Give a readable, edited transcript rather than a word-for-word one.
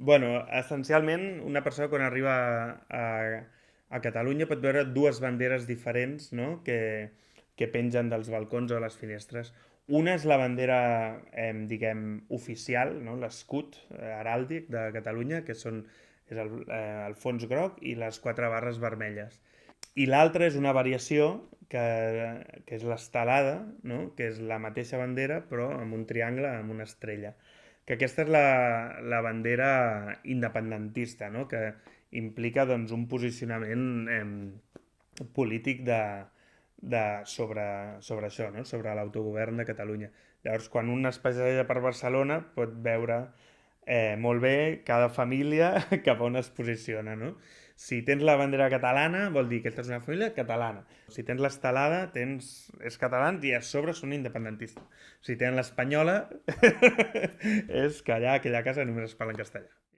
Bueno, essencialment, una persona quan arriba a Catalunya pot veure dues banderes diferents, no?, que pengen dels balcons o les finestres. Una és la bandera, diguem, oficial, no?, l'escut heràldic de Catalunya, és el fons groc i les quatre barres vermelles. I l'altra és una variació que és l'estelada, no?, que és la mateixa bandera però amb un triangle, amb una estrella. Que aquesta és la bandera independentista, no?, que implica doncs, un posicionament polític sobre això, no?, sobre l'autogovern de Catalunya. Llavors, quan un es passeja per Barcelona pot veure molt bé cada família cap on es posiciona, no? Si tens la bandera catalana, vol dir que aquesta és una família catalana. Si tens l'estelada, és català i a sobre són independentistes. Si tens l'espanyola, és que allà a aquella casa només es parla en castellà.